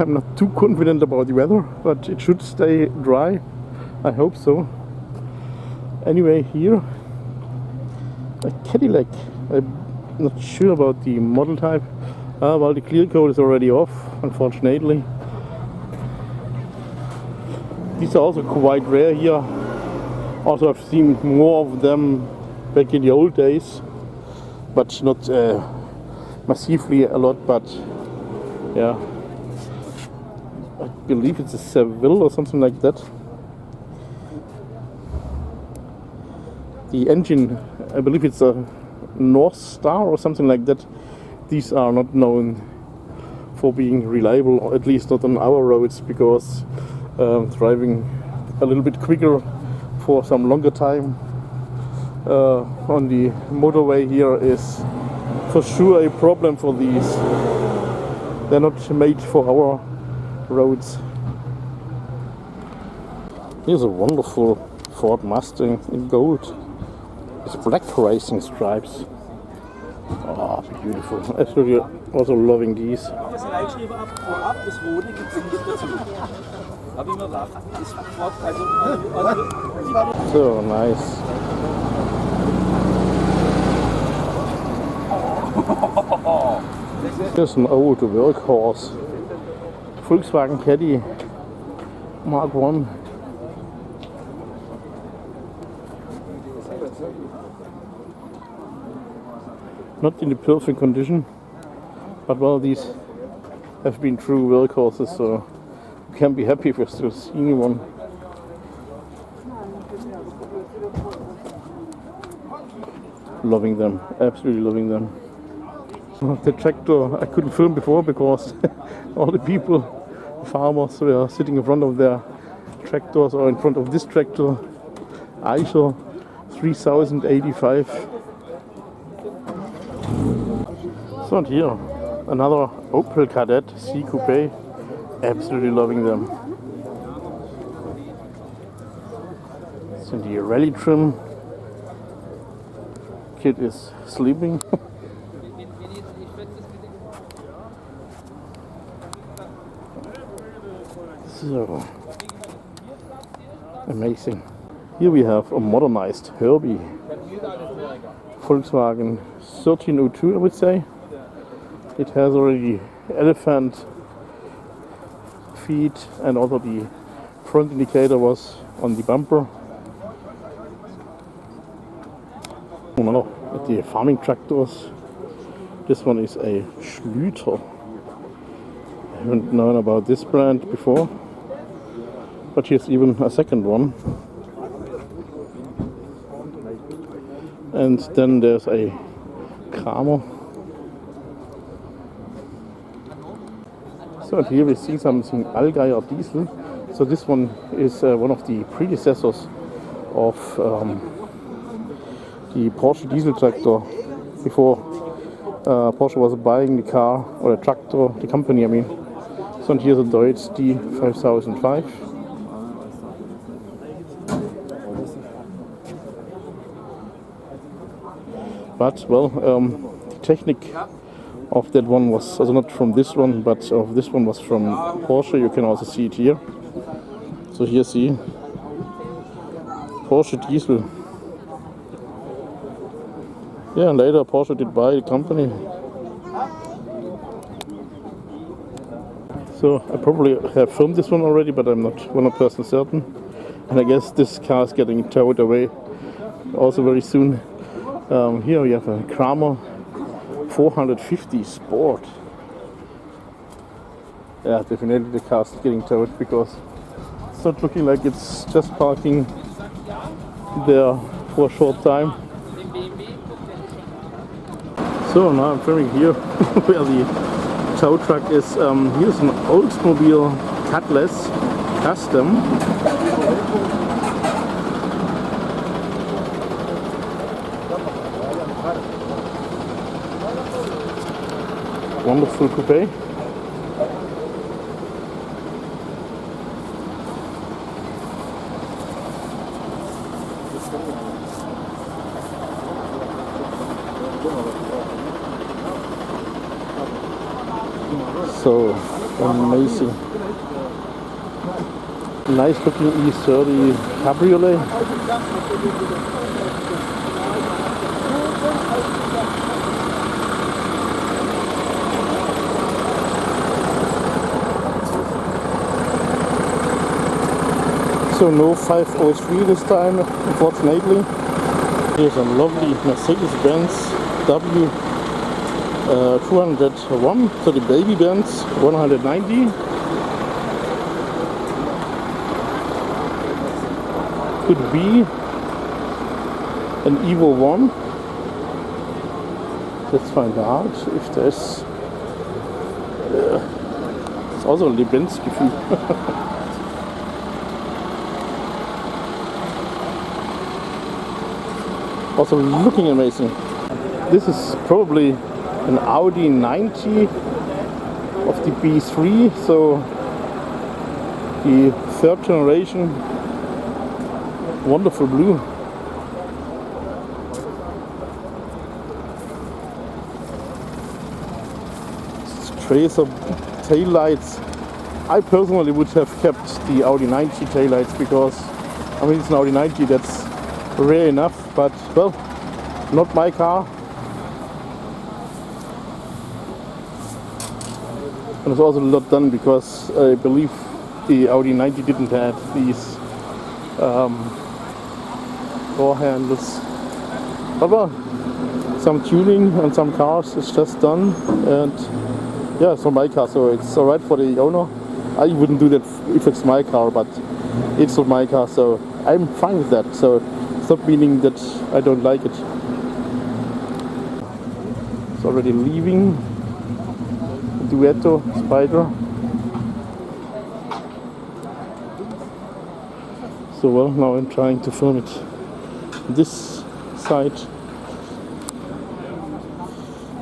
I'm not too confident about the weather, but it should stay dry. I hope so. Anyway, here a Cadillac. I'm not sure about the model type. Well, the clear coat is already off, unfortunately. These are also quite rare here. Also, I've seen more of them back in the old days, but not massively a lot. But yeah, I believe it's a Seville or something like that. The engine, I believe it's a North Star or something like that. These are not known for being reliable, or at least not on our roads, because driving a little bit quicker for some longer time on the motorway here is for sure a problem for these. They're not made for our roads. Here's a wonderful Ford Mustang in gold. It's black racing stripes. Oh, beautiful. Actually, also loving these. So nice. Here's an old workhorse. Volkswagen Caddy Mark 1. Not in the perfect condition, but well, these have been true workhorses, so you can be happy if you're still seeing one. Loving them, absolutely loving them. The tractor I couldn't film before because all the people, farmers, were sitting in front of their tractors, or in front of this tractor, Eicher 3085. So, and here another Opel Kadett C Coupe. Absolutely loving them. It's in the rally trim. Kid is sleeping. So amazing. Here we have a modernized Herbie. Volkswagen 1302, I would say. It has already elephant feet, and also the front indicator was on the bumper. Another at the farming tractors. This one is a Schlüter. I haven't known about this brand before, but here's even a second one. And then there's a Kramer. So here we see something Allgeier diesel. So this one is one of the predecessors of the Porsche diesel tractor. Before Porsche was buying the car, or the tractor, the company I mean. So here's a Deutz D5005. But well, the technique of that one was also not from this one, but of this one was from Porsche. You can also see it here. So here see Porsche diesel. Yeah, and later Porsche did buy the company. So I probably have filmed this one already, but I'm not 100% certain. And I guess this car is getting towed away also very soon. Here we have a Kramer 450 Sport. Yeah, definitely the car is getting towed because it's not looking like it's just parking there for a short time. So now I'm filming here where the tow truck is. Here's an Oldsmobile Cutlass Custom. Wonderful coupe. So Amazing. Nice looking E30 cabriolet. So no 503 this time, unfortunately. Here's a lovely Mercedes-Benz W 201, so the baby Benz 190. Could be an Evo 1. Let's find out if there's. It's also a Lebensgefühl. Also looking amazing. This is probably an Audi 90 of the B3, so the third generation. Wonderful blue. Tracer tail lights. I personally would have kept the Audi 90 tail lights because I mean it's an Audi 90, that's rare enough, but well, not my car. And it's also a lot done because I believe the Audi 90 didn't have these door handles. But well, some tuning on some cars is just done, and yeah, it's not my car, so it's alright for the owner. I wouldn't do that if it's my car, but it's not my car, so I'm fine with that. So it's not meaning that I don't like it. It's already leaving. Duetto Spider. So well, now I'm trying to film it this side.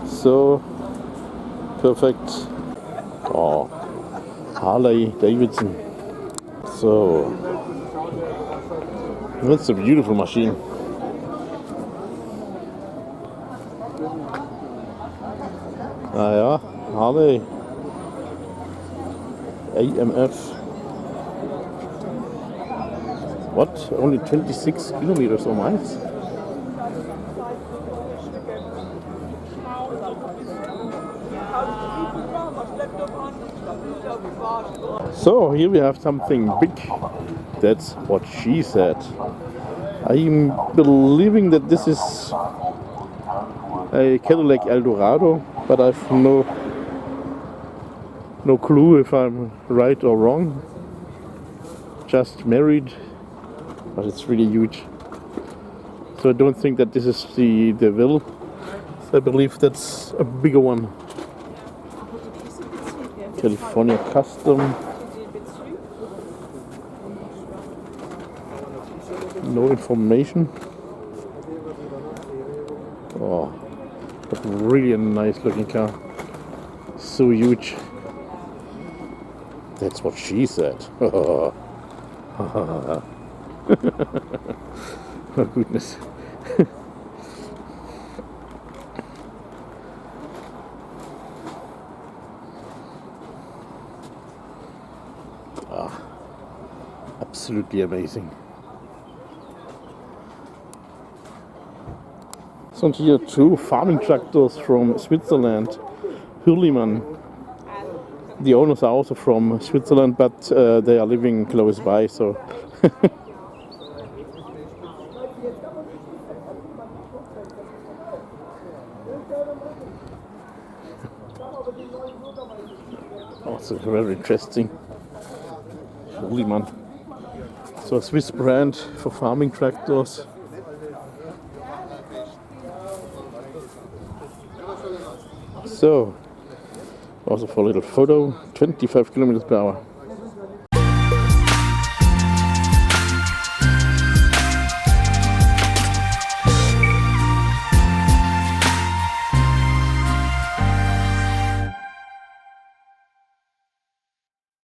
So perfect. Oh, Harley Davidson. So that's a beautiful machine. Ah ja, Harley AMF. What? Only 26 kilometers or miles? So here we have something big. That's what she said. I'm believing that this is a Cadillac Eldorado, but I've no clue if I'm right or wrong. Just married, but it's really huge. So I don't think that this is the DeVille. So I believe that's a bigger one. California Custom. No information. Oh, but really a nice looking car. So huge. That's what she said. Oh goodness. Absolutely amazing. So here two farming tractors from Switzerland, Hürlimann. The owners are also from Switzerland, but they are living close by, so also very interesting. Hürlimann. So a Swiss brand for farming tractors. So, also for a little photo, 25 kilometers per hour.